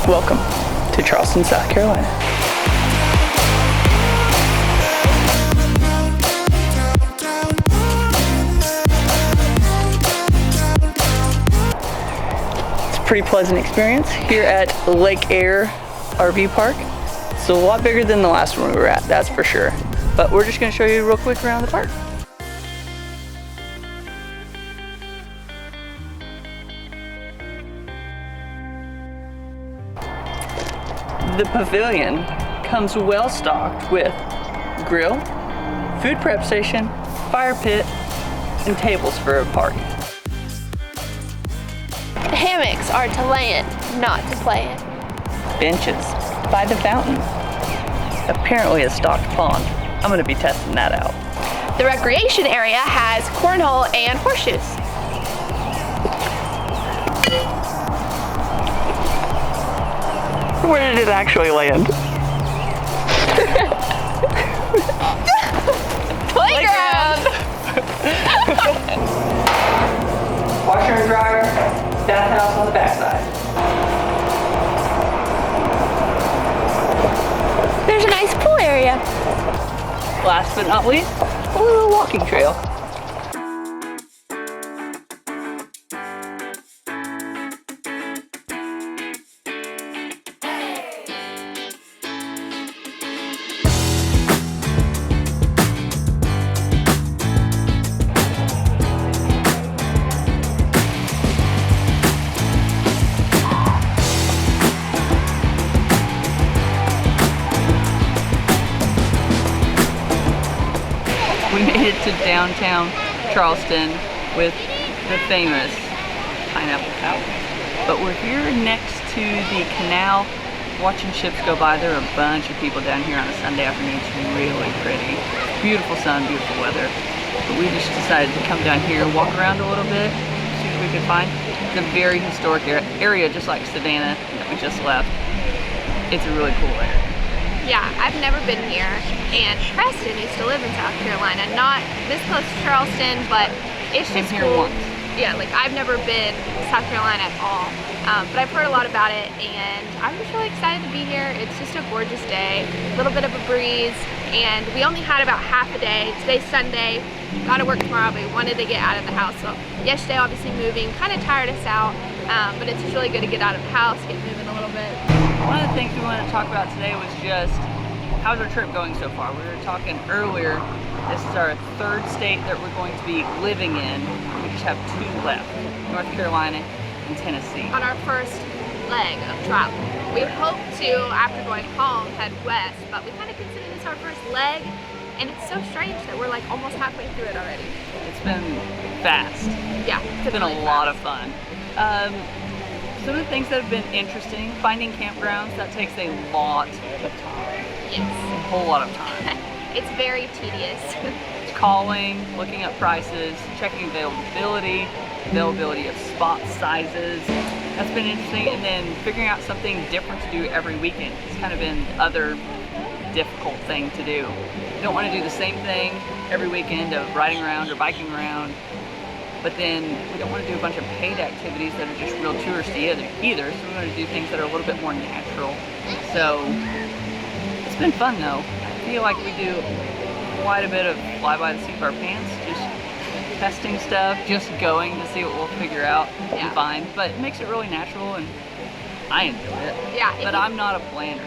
Welcome to Charleston, South Carolina. It's a pretty pleasant experience here at Lake Air RV Park. It's a lot bigger than the last one we were at, that's for sure. But we're just going to show you real quick around the park. The pavilion comes well stocked with grill, food prep station, fire pit, and tables for a party. The hammocks are to lay in, not to play in. Benches by the fountain. Apparently a stocked pond. I'm gonna be testing that out. The recreation area has cornhole and horseshoes. Where did it actually land? Playground! Washer and dryer, bathhouse on the backside. There's a nice pool area. Last but not least, a little walking trail. We made it to downtown Charleston with the famous Pineapple Fountain. But we're here next to the canal watching ships go by. There are a bunch of people down here on a Sunday afternoon. It's really pretty. Beautiful sun, beautiful weather. But we just decided to come down here, walk around a little bit, see what we could find. It's a very historic area, just like Savannah that we just left. It's a really cool area. Yeah, I've never been here, and Preston used to live in South Carolina, not this close to Charleston, but it's just here cool. once. Yeah, like I've never been to South Carolina at all, but I've heard a lot about it, and I'm just really excited to be here. It's just a gorgeous day, a little bit of a breeze, and we only had about half a day. Today's Sunday, got to work tomorrow, but we wanted to get out of the house. So yesterday, obviously moving, kind of tired us out, but it's just really good to get out of the house, get moving a little bit. One of the things we wanted to talk about today was just how's our trip going so far. We were talking earlier, this is our third state that we're going to be living in. We just have two left, North Carolina and Tennessee. On our first leg of travel. We hope to, after going home, head west, but we kind of consider this our first leg, and it's so strange that we're like almost halfway through it already. It's been fast. Yeah, it's been a lot of fun. Some of the things that have been interesting, finding campgrounds, that takes a lot of time. Yes. A whole lot of time. It's very tedious. Calling, looking up prices, checking availability of spot sizes. That's been interesting, and then figuring out something different to do every weekend. It's kind of been the other difficult thing to do. You don't want to do the same thing every weekend of riding around or biking around. But then we don't want to do a bunch of paid activities that are just real touristy either. So we want to do things that are a little bit more natural. So it's been fun though. I feel like we do quite a bit of fly by the seat of our pants, just testing stuff, just going to see what we'll figure out and find. But it makes it really natural, and I enjoy it. Yeah. But I'm not a planner.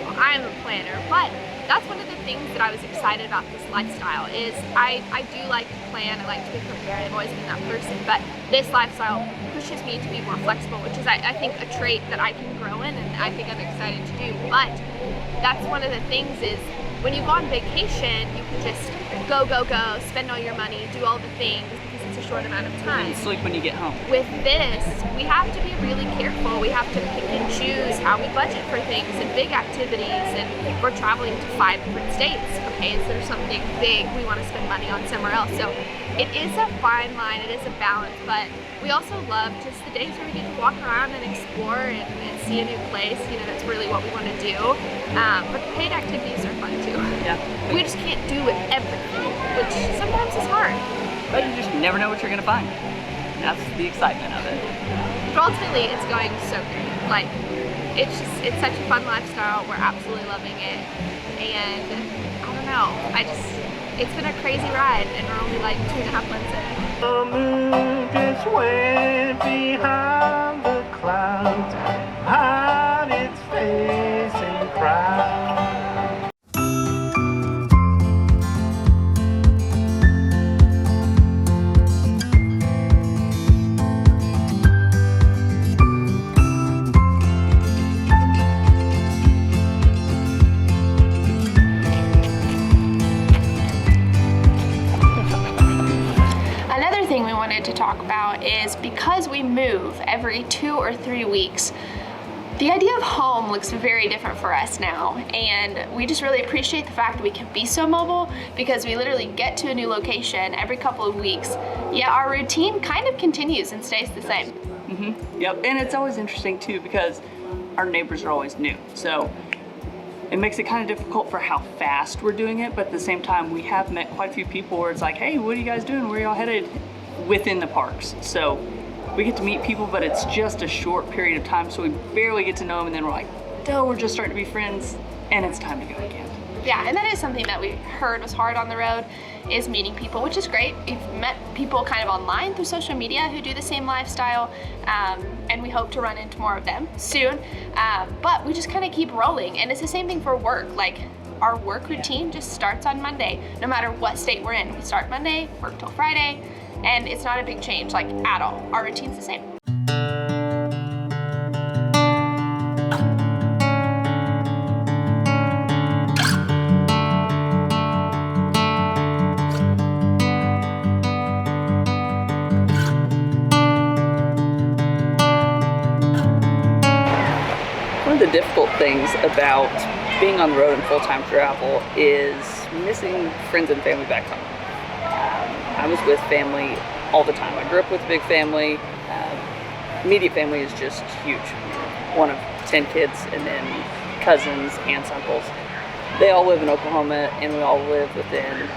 Well, I'm a planner, but that's one of the things that I was excited about this lifestyle is I do like to plan, I like to be prepared, I've always been that person, but this lifestyle pushes me to be more flexible, which is I think a trait that I can grow in and I think I'm excited to do. But that's one of the things is when you go on vacation, you can just go, spend all your money, do all the things because it's a short amount of time. And sleep when you get home. With this, we have to be really careful. We have to pick and choose how we budget for things and big activities, and we're traveling to 5 different states, okay? Is there something big we want to spend money on somewhere else? So it is a fine line, it is a balance, but we also love just the days where we get to walk around and explore and see a new place. You know, that's really what we want to do. But the paid activities are fun too. Yeah. We just can't do it everything, which sometimes is hard. But you just never know what you're going to find. And that's the excitement of it. But ultimately, it's going so great. Like, it's such a fun lifestyle. We're absolutely loving it. And I don't know, it's been a crazy ride, and we're only like 2.5 months in. The moon just went behind the clouds, hide its face and cry. Another thing we wanted to talk about is, because we move every 2 or 3 weeks, the idea of home looks very different for us now, and we just really appreciate the fact that we can be so mobile, because we literally get to a new location every couple of weeks, yet our routine kind of continues and stays the same. Yep, and it's always interesting too, because our neighbors are always new, so it makes it kind of difficult for how fast we're doing it, but at the same time we have met quite a few people where it's like, hey, what are you guys doing? Where are y'all headed? Within the parks. So we get to meet people, but it's just a short period of time, so we barely get to know them, and then we're like, oh, we're just starting to be friends, and it's time to go again. Yeah, and that is something that we heard was hard on the road, is meeting people, which is great. We've met people kind of online through social media who do the same lifestyle, and we hope to run into more of them soon. But we just kind of keep rolling, and it's the same thing for work. Like, our work routine just starts on Monday, no matter what state we're in. We start Monday, work till Friday, and it's not a big change, like, at all. Our routine's the same. One of the difficult things about being on the road and full-time travel is missing friends and family back home. I was with family all the time. I grew up with a big family. Immediate family is just huge. One of 10 kids, and then cousins, aunts, uncles. They all live in Oklahoma, and we all live within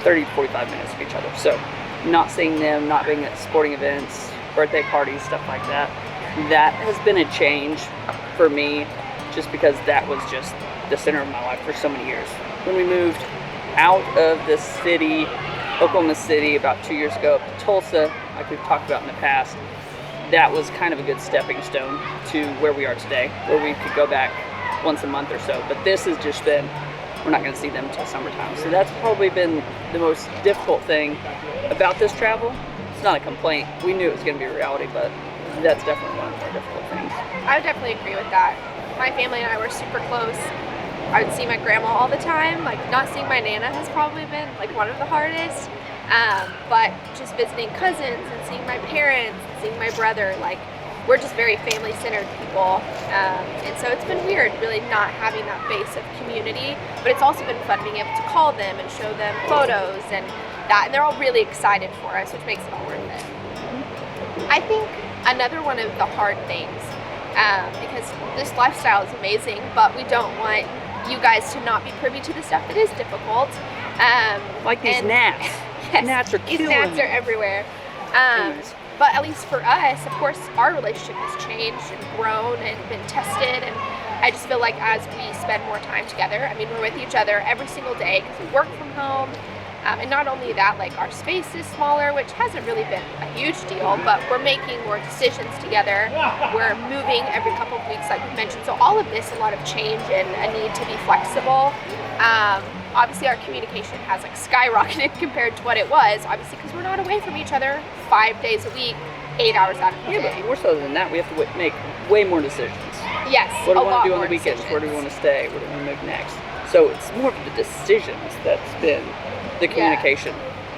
30 to 45 minutes of each other. So not seeing them, not being at sporting events, birthday parties, stuff like that, that has been a change for me, just because that was just the center of my life for so many years. When we moved out of the city, Oklahoma City, about 2 years ago, up to Tulsa, like we've talked about in the past, that was kind of a good stepping stone to where we are today, where we could go back once a month or so. But this has just been, we're not going to see them until summertime. So that's probably been the most difficult thing about this travel. It's not a complaint. We knew it was going to be a reality, but that's definitely one of the more difficult things. I would definitely agree with that. My family and I were super close. I would see my grandma all the time. Like, not seeing my Nana has probably been like one of the hardest. But just visiting cousins and seeing my parents and seeing my brother, like, we're just very family-centered people. And so it's been weird really not having that base of community, but it's also been fun being able to call them and show them photos and that, and they're all really excited for us, which makes it all worth it. I think another one of the hard things, because this lifestyle is amazing, but we don't want you guys to not be privy to the stuff that is difficult. Like these gnats. Yes, Gnats are these killing gnats me. are everywhere. Anyways. But at least for us, of course, our relationship has changed and grown and been tested, and I just feel like as we spend more time together, I mean, we're with each other every single day because we work from home, and not only that, like, our space is smaller, which hasn't really been a huge deal, but we're making more decisions together. We're moving every couple of weeks, like we mentioned, so all of this, a lot of change and a need to be flexible. Obviously, our communication has, like, skyrocketed compared to what it was, obviously, because we're not away from each other 5 days a week, 8 hours out of the Yeah, day. but more so than that, we have to make way more decisions. Yes, What do a we want lot to do on more the weekends? decisions. Where do we want to stay? What do we want to move next? So it's more of the decisions that's been the communication.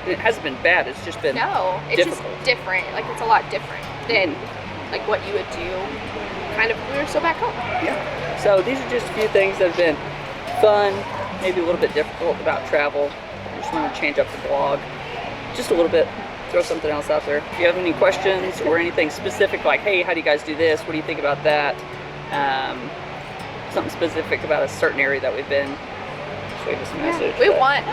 It hasn't been bad, it's just been No, it's difficult. just different. Like, it's a lot different than like what you would do kind of when we were still back home. Yeah. So these are just a few things that have been fun, maybe a little bit difficult about travel. I just want to change up the blog just a little bit, throw something else out there. If you have any questions or anything specific, like, hey, how do you guys do this? What do you think about that? Something specific about a certain area that we've been, sweetest message. We want,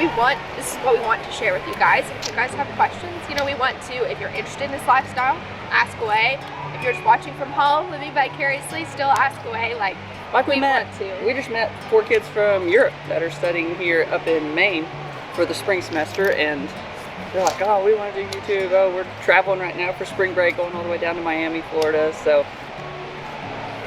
this is what we want to share with you guys. If you guys have questions, you know, we want to, if you're interested in this lifestyle, ask away. If you're just watching from home, living vicariously, still ask away. Like we want to. We just met 4 kids from Europe that are studying here up in Maine for the spring semester, and they're like, oh, we want to do YouTube. Oh, we're traveling right now for spring break, going all the way down to Miami, Florida. So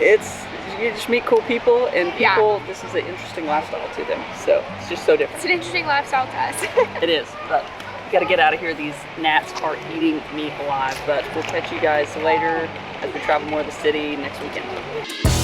you just meet cool people, and people, this is an interesting lifestyle to them. So it's just so different. It's an interesting lifestyle to us. It is, but you got to get out of here. These gnats are eating me alive. But we'll catch you guys later as we travel more of the city next weekend.